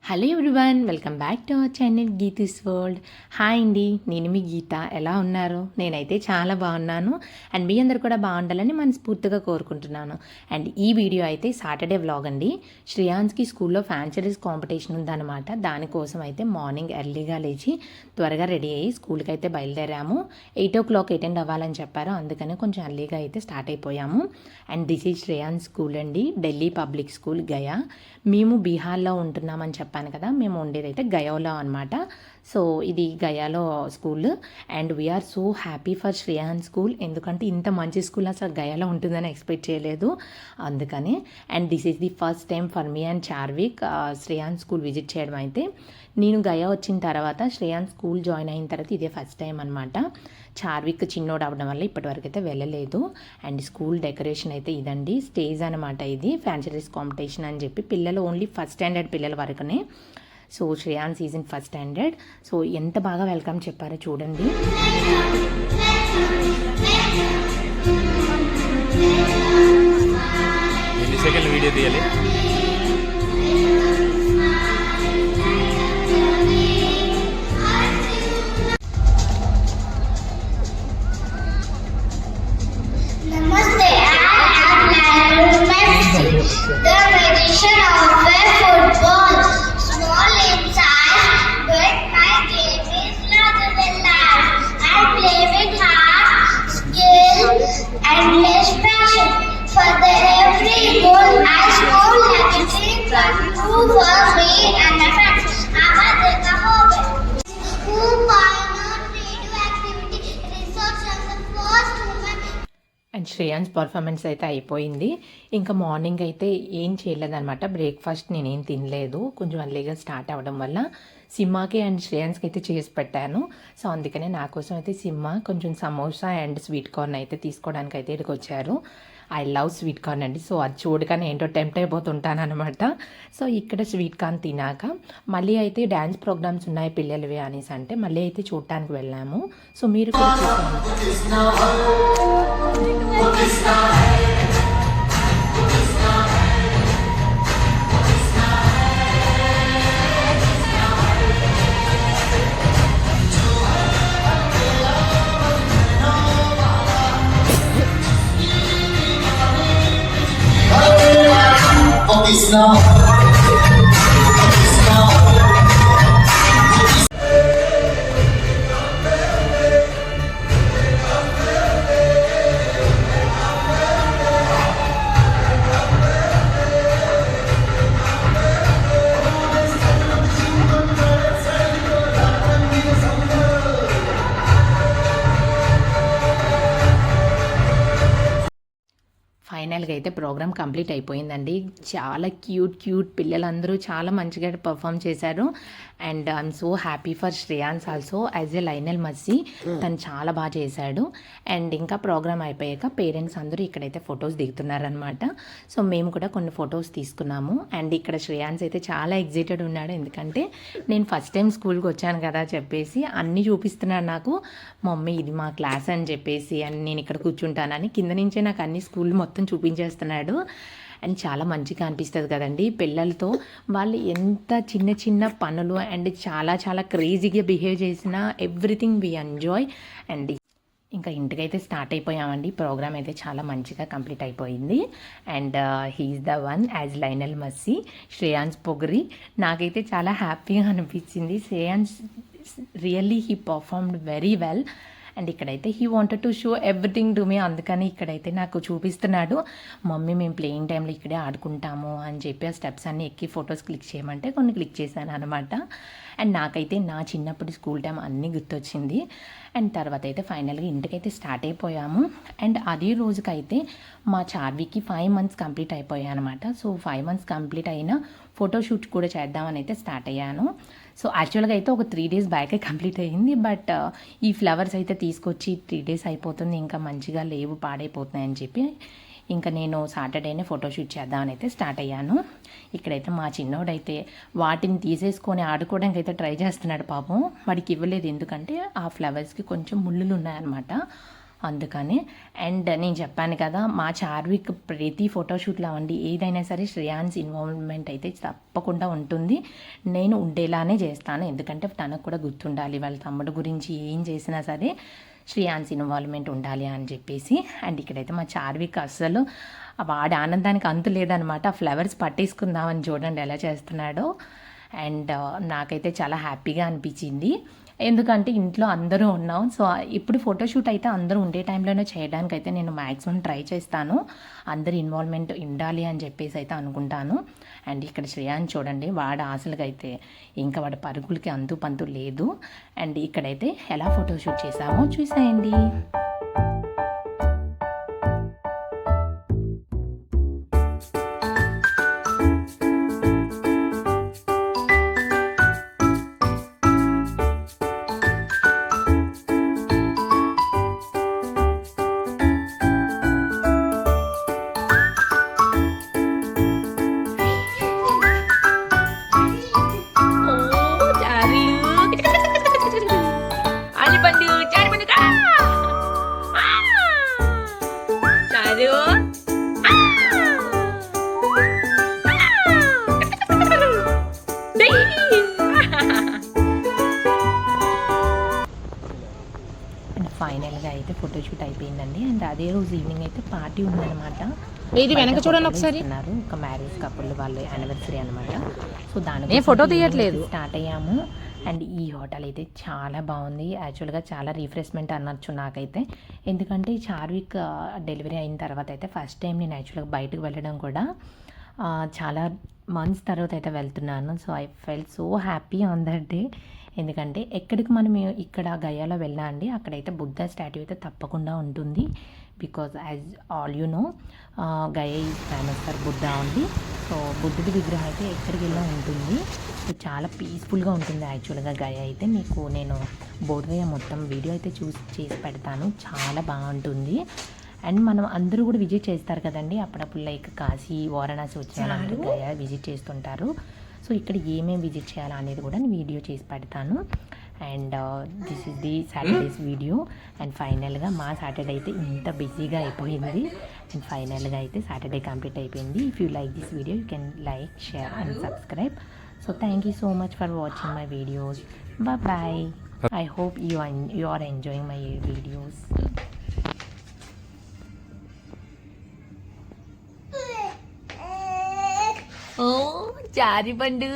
Hello everyone, welcome back to our channel Geethu's world. Hi అండి, నేను మీ గీత. ఎలా ఉన్నారు? నేనైతే చాలా బాగున్నాను అండ్ మీ అందరు కూడా బాగుండాలని మనస్ఫూర్తిగా కోరుకుంటున్నాను. అండ్ ఈ వీడియో అయితే సాటర్డే వ్లాగ్ అండి. శ్రేయాన్స్కి స్కూల్లో ఫ్యాన్సీ డ్రెస్ కాంపిటీషన్ ఉందన్నమాట. దానికోసం అయితే మార్నింగ్ ఎర్లీగా లేచి త్వరగా రెడీ అయ్యి స్కూల్కి అయితే బయలుదేరాము. 8 o'clock అటెండ్ అవ్వాలని చెప్పారు, అందుకని కొంచెం ఎర్లీగా అయితే స్టార్ట్ అయిపోయాము. And this is Shreyans school అండి, ఢిల్లీ పబ్లిక్ స్కూల్ గయా. మేము బీహార్లో ఉంటున్నామని చెప్పాను కదా, మేము ఉండేదైతే గయాలో అనమాట. సో ఇది గయాలో school and we're so happy for Shreyan school, ఎందుకంటే ఇంత మంచి స్కూల్ అసలు గయాలో ఉంటుందని ఎక్స్పెక్ట్ చేయలేదు, అందుకని. And this is the first time for me and Charvik Shreyan school visit చేయడం. అయితే నేను గయా వచ్చిన తర్వాత శ్రేయాన్ స్కూల్ జాయిన్ అయిన తర్వాత ఇదే ఫస్ట్ టైం అనమాట. చార్విక్ చిన్నోడు అవ్వడం వల్ల ఇప్పటివరకు అయితే వెళ్ళలేదు. అండ్ స్కూల్ డెకరేషన్ అయితే ఇదండి, స్టేజ్ అనమాట. ఇది ఫ్యాన్సీ డ్రెస్ కాంపిటీషన్ అని చెప్పి పిల్లలు ఓన్లీ ఫస్ట్ స్టాండర్డ్ పిల్లల వరకునే. So Shreyan is in first standard. So ఎంత బాగా వెల్కమ్ చెప్పారో చూడండి. ఎన్ని సెకండ్ల వీడియో తీయాలి? Namaste, I am Lionel Messi, the magician of football. Small in size, but my game is larger than life. I play with heart, skill, and less passion. For every goal I score like a dream come true for me and my friends. I'm a hobby. Who pioneered radio activity research as the first woman. And Shreyans performance అయితే అయిపోయింది. ఇంకా morning అయితే ఏం చేయలేదన్నమాట, breakfast నేనేం తినలేదు, కొంచెం అర్లీగా స్టార్ట్ అవ్వడం వల్ల. సిమ్మాకి అండ్ శ్రేయాన్స్కి అయితే చేసి పెట్టాను. సో అందుకనే నా కోసం అయితే సిమ్మ కొంచెం సమోసా అండ్ స్వీట్ కార్న్ అయితే తీసుకోవడానికి అయితే ఇక్కడికి వచ్చారు. ఐ లవ్ స్వీట్ కార్న్ అండి, సో అది చూడగానే ఏంటో టెంప్ట్ అయిపోతుంటాను అనమాట. సో ఇక్కడ స్వీట్ కార్న్ తినాక మళ్ళీ అయితే డ్యాన్స్ ప్రోగ్రామ్స్ ఉన్నాయి పిల్లలవి అనేసి అంటే మళ్ళీ అయితే చూడటానికి వెళ్ళాము. సో మీరు కూడా ఫైనల్గా అయితే ప్రోగ్రామ్ కంప్లీట్ అయిపోయిందండి. చాలా క్యూట్ పిల్లలందరూ చాలా మంచిగా పర్ఫామ్ చేశారు. And I'm so happy for Shreyans also as a Lionel messy, తను చాలా బాగా చేశాడు. అండ్ ఇంకా ప్రోగ్రామ్ అయిపోయాక పేరెంట్స్ అందరూ ఇక్కడైతే ఫొటోస్ దిగుతున్నారనమాట. సో మేము కూడా కొన్ని ఫొటోస్ తీసుకున్నాము. అండ్ ఇక్కడ శ్రేయాన్స్ అయితే చాలా ఎగ్జైటెడ్ ఉన్నాడు, ఎందుకంటే నేను ఫస్ట్ టైం స్కూల్కి వచ్చాను కదా చెప్పేసి అన్నీ చూపిస్తున్నాడు నాకు. మమ్మీ ఇది మా క్లాస్ అని చెప్పేసి, అండ్ నేను ఇక్కడ కూర్చుంటానని కింద నుంచే నాకు అన్ని స్కూల్ మొత్తం చూపించేస్తున్నాడు. అండ్ చాలా మంచిగా అనిపిస్తుంది కదండి పిల్లలతో. వాళ్ళు ఎంత చిన్న పనులు అండ్ చాలా క్రేజీగా బిహేవ్ చేసినా ఎవ్రీథింగ్ వి ఎంజాయ్. అండ్ ఇంకా ఇంటికైతే స్టార్ట్ అయిపోయామండి. ప్రోగ్రామ్ అయితే చాలా మంచిగా కంప్లీట్ అయిపోయింది. And he's the one as Lionel Messi, Shreyans పొగరి. నాకైతే చాలా హ్యాపీగా అనిపించింది. Shreyans really he performed very well. And ఇక్కడైతే he wanted to show everything to me, అందుకని ఇక్కడైతే నాకు చూపిస్తున్నాడు. మమ్మీ మేము ప్లేయింగ్ టైంలో ఇక్కడే ఆడుకుంటాము అని చెప్పి ఆ స్టెప్స్ అన్నీ ఎక్కి ఫొటోస్ క్లిక్ చేయమంటే కొన్ని క్లిక్ చేశాను అనమాట. అండ్ నాకైతే నా చిన్నప్పుడు స్కూల్ టైం అన్నీ గుర్తొచ్చింది. అండ్ తర్వాత అయితే ఫైనల్గా ఇంటికైతే స్టార్ట్ అయిపోయాము. అండ్ అదే రోజుకైతే మా చార్వికి 5 months కంప్లీట్ అయిపోయాయి అనమాట. సో 5 months కంప్లీట్ అయిన ఫోటోషూట్ కూడా చేద్దామని అయితే స్టార్ట్ అయ్యాను. సో యాక్చువల్గా అయితే ఒక 3 days బ్యాకే కంప్లీట్ అయ్యింది, బట్ ఈ ఫ్లవర్స్ అయితే తీసుకొచ్చి 3 days అయిపోతుంది, ఇంకా మంచిగా లేవు పాడైపోతున్నాయని చెప్పి ఇంకా నేను సాటర్డేనే ఫోటోషూట్ చేద్దామని అయితే స్టార్ట్ అయ్యాను. ఇక్కడైతే మా చిన్నోడైతే వాటిని తీసేసుకొని ఆడుకోవడానికి అయితే ట్రై చేస్తున్నాడు. పాపం వాడికి ఇవ్వలేదు, ఎందుకంటే ఆ ఫ్లవర్స్కి కొంచెం ముళ్ళులు ఉన్నాయన్నమాట. అందుకని. అండ్ నేను చెప్పాను కదా, మా చార్విక్ ప్రతి ఫోటోషూట్లో అవ్వండి ఏదైనా సరే శ్రేయాన్స్ ఇన్వాల్వ్మెంట్ అయితే తప్పకుండా ఉంటుంది. నేను ఉండేలానే చేస్తాను, ఎందుకంటే తనకు కూడా గుర్తుండాలి వాళ్ళ తమ్ముడు గురించి ఏం చేసినా సరే శ్రేయాన్స్ ఇన్వాల్వ్మెంట్ ఉండాలి అని చెప్పేసి. అండ్ ఇక్కడైతే మా చార్విక్ అస్సలు వాడి ఆనందానికి అంతు లేదనమాట. ఆ ఫ్లవర్స్ పట్టేసుకుందామని చూడండి ఎలా చేస్తున్నాడో. అండ్ నాకైతే చాలా హ్యాపీగా అనిపించింది, ఎందుకంటే ఇంట్లో అందరూ ఉన్నాం. సో ఇప్పుడు ఫోటోషూట్ అయితే అందరూ ఉండే టైంలోనే చేయడానికి అయితే నేను మ్యాక్సిమం ట్రై చేస్తాను, అందరి ఇన్వాల్వ్మెంట్ ఉండాలి అని చెప్పేసి అయితే అనుకుంటాను. అండ్ ఇక్కడ శ్రేయాన్ చూడండి, వాడు ఆశలుగా అయితే ఇంకా వాడి పరుగులకి అంతు పంతు లేదు. అండ్ ఇక్కడైతే ఎలా ఫోటోషూట్ చేసామో చూసేయండి. ఫైనల్గా అయితే ఫోటోషూట్ అయిపోయిందండి. అండ్ అదే రోజు ఈవినింగ్ అయితే పార్టీ ఉందన్నమాట. ఇది వెనక చూడండి ఒకసారి. ఒక మ్యారేజ్ కపుల్ వాళ్ళ యానివర్సరీ అనమాట. సో దాని నేను ఫోటో తీయట్లేదు. స్టార్ట్ అయ్యాము. అండ్ ఈ హోటల్ అయితే చాలా బాగుంది, యాక్చువల్గా చాలా రిఫ్రెష్మెంట్ అనొచ్చు నాకైతే, ఎందుకంటే చార్విక్ డెలివరీ అయిన తర్వాత అయితే ఫస్ట్ టైం నేను యాక్చువల్గా బయటకు వెళ్ళడం కూడా చాలా మంత్స్ తర్వాత అయితే వెళ్తున్నాను. So I fell so happy on that day, ఎందుకంటే ఎక్కడికి మనం ఇక్కడ గయాలో వెళ్ళా అండి, అక్కడైతే బుద్ధ స్టాట్యూ అయితే తప్పకుండా ఉంటుంది. Because as all you know Gaya is famous for Buddha ఉంది. సో బుద్ధుడి విగ్రహం అయితే ఎక్కడికి వెళ్ళా ఉంటుంది. సో చాలా పీస్ఫుల్గా ఉంటుంది యాక్చువల్గా గయా అయితే. మీకు నేను బోధగయ మొత్తం వీడియో అయితే చేసి పెడతాను, చాలా బాగుంటుంది. అండ్ మనం అందరూ కూడా విజిట్ చేస్తారు కదండి అప్పుడప్పుడు, లైక్ కాశీ వారణాసి వచ్చిన వాళ్ళందరూ గయా విజిట్ చేస్తుంటారు. సో ఇక్కడ ఏమేమి విజిట్ చేయాలా అనేది కూడా నేను వీడియో చేసి పెడతాను. And this is the Saturdays video. And ఫైనల్గా మా సాటర్డే అయితే ఇంత బిజీగా అయిపోయింది. అండ్ ఫైనల్గా అయితే సాటర్డే కంప్లీట్ అయిపోయింది. If you like this video you can like, share and subscribe. So thank you so much for watching my videos. Bye. I hope you are enjoying my videos. Oh, jari bandu.